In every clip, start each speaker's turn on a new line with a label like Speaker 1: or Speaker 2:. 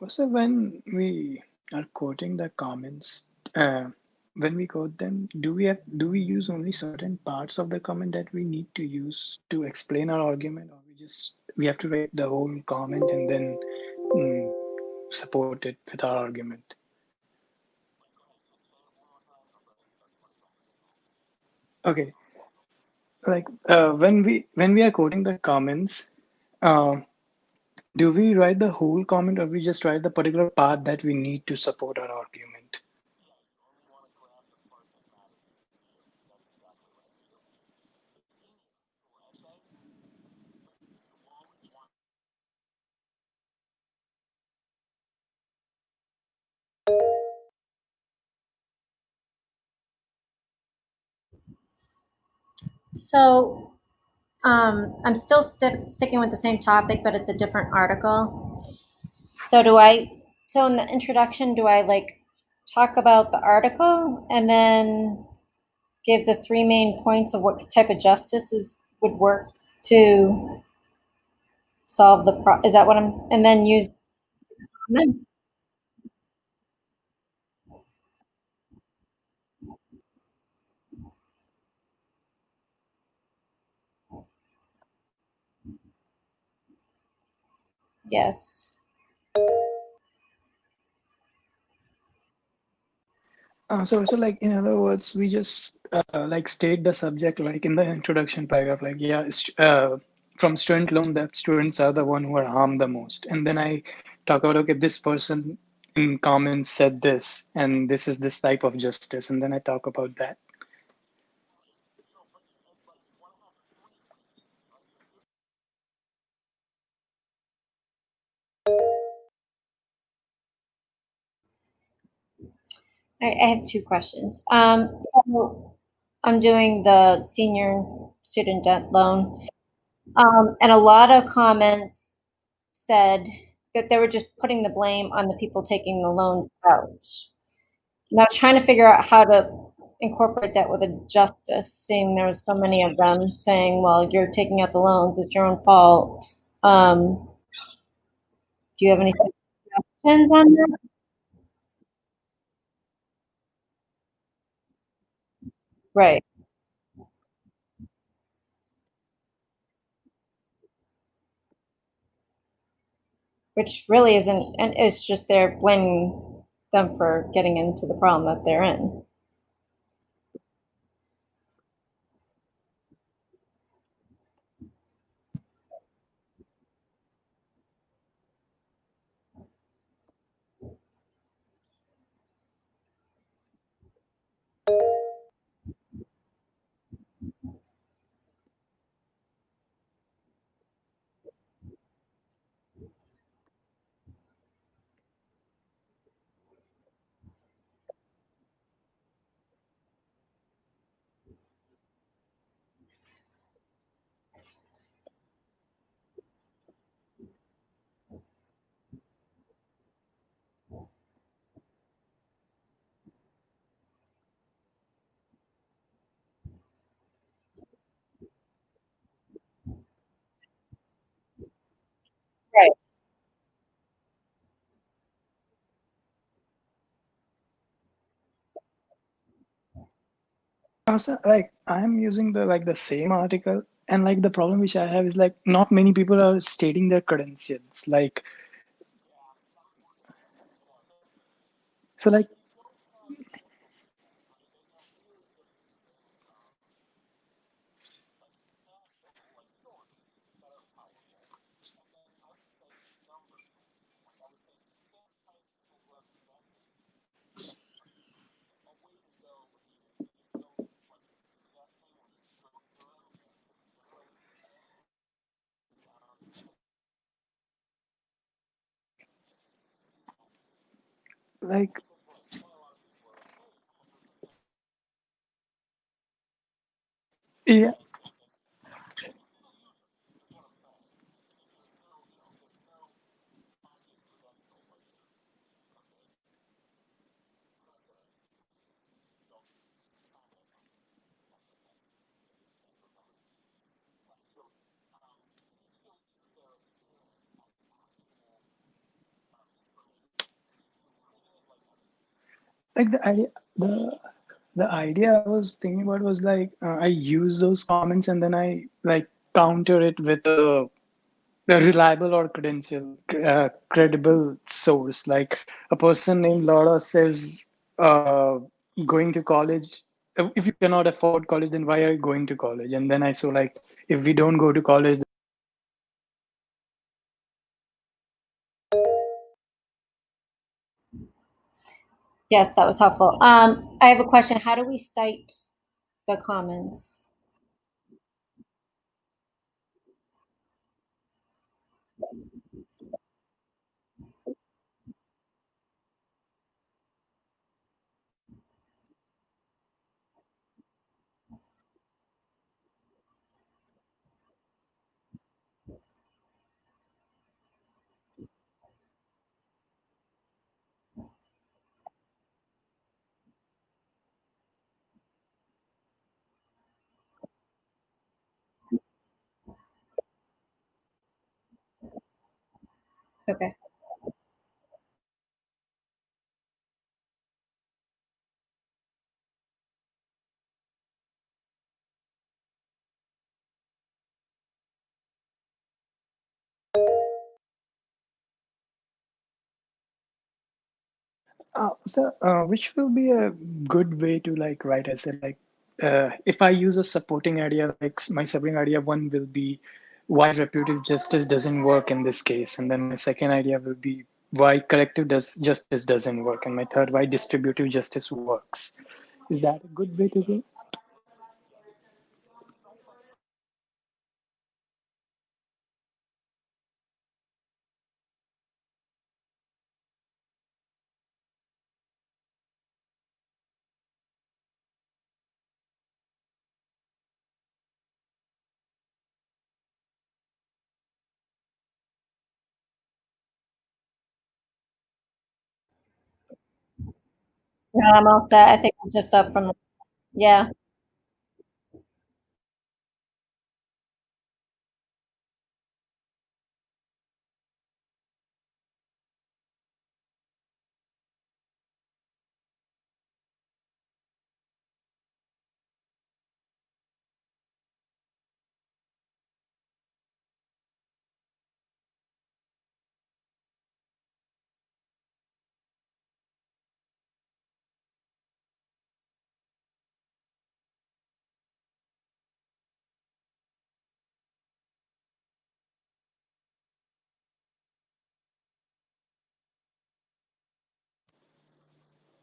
Speaker 1: So when we are quoting the comments, when we quote them, do we use only certain parts of the comment that we need to use to explain our argument, or we have to write the whole comment and then mm, support it with our argument? Okay, like when we are quoting the comments, uh, do we write the whole comment or we just write the particular part that we need to support our argument?
Speaker 2: So I'm still sticking with the same topic, but it's a different article. So so in the introduction, do I like talk about the article and then give the three main points of what type of justice would work to solve is that what and then use comments? Yes.
Speaker 1: So like in other words, we just like state the subject like in the introduction paragraph, like from student loan that students are the one who are harmed the most, and then I talk about okay, this person in comments said this, and this is this type of justice, and then I talk about that.
Speaker 2: I have two questions. So I'm doing the senior student debt loan, and a lot of comments said that they were just putting the blame on the people taking the loans out. And I was trying to figure out how to incorporate that with a justice, seeing there was so many of them saying, "Well, you're taking out the loans; it's your own fault." Um, do you have any suggestions on that? Right, which really isn't, and it's just they're blaming them for getting into the problem that they're in. Right.
Speaker 1: Also, like I'm using the same article, and like the problem which I have is like not many people are stating their credentials. Like like yeah. like the idea I was thinking about was like I use those comments and then I like counter it with a reliable or credible source. Like a person named Laura says, going to college. If you cannot afford college, then why are you going to college? And then I saw like if we don't go to college.
Speaker 2: Yes, that was helpful. I have a question. How do we cite the comments? Okay.
Speaker 1: Which will be a good way to like write essay? Like, if I use a supporting idea, like my supporting idea one will be why reputed justice doesn't work in this case, and then my second idea will be why justice doesn't work, and my third why distributive justice works. Is that a good way to go?
Speaker 2: No, I'm all set. I think I'm just up from, yeah.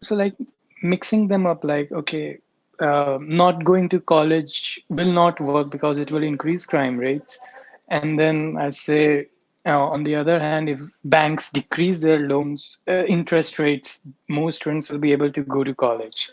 Speaker 1: So like mixing them up, like okay, not going to college will not work because it will increase crime rates, and then I say, on the other hand, if banks decrease their loans interest rates, most students will be able to go to college.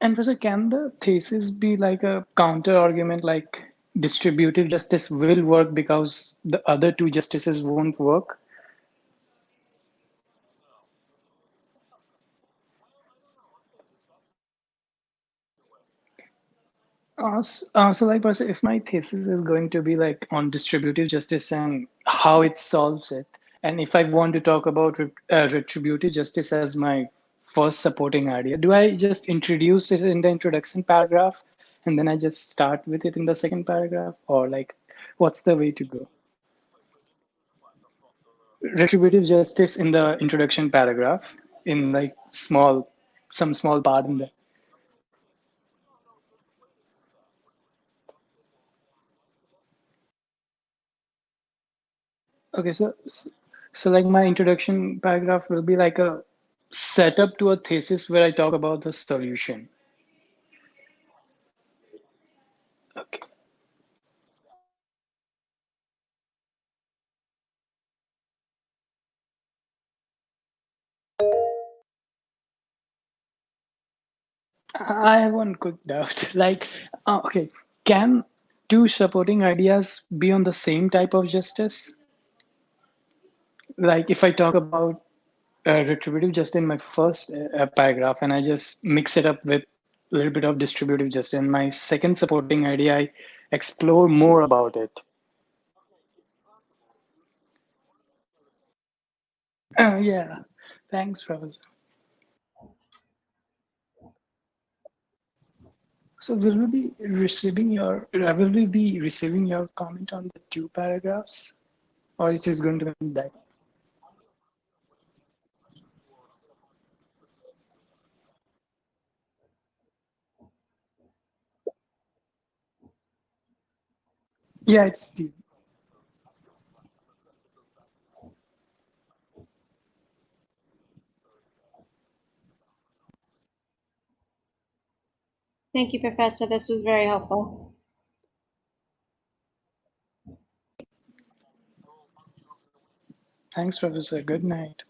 Speaker 1: And Professor, can the thesis be like a counter argument, like distributive justice will work because the other two justices won't work? So like, Parsa, if my thesis is going to be like on distributive justice and how it solves it, and if I want to talk about retributive justice as my first supporting idea, do I just introduce it in the introduction paragraph and then I just start with it in the second paragraph, or like, what's the way to go? Retributive justice in the introduction paragraph, in like some small part in there. Okay, so like my introduction paragraph will be like a setup to a thesis where I talk about the solution. Okay. I have one quick doubt. Like, okay, can two supporting ideas be on the same type of justice? Like, if I talk about retributive justice in my first paragraph and I just mix it up with a little bit of distributive justice in my second supporting idea, I explore more about it. Yeah, thanks, Professor. So will we be receiving your comment on the two paragraphs, or it is going to be that? Yeah, it's the.
Speaker 2: Thank you, Professor. This was very helpful.
Speaker 1: Thanks, Professor. Good night.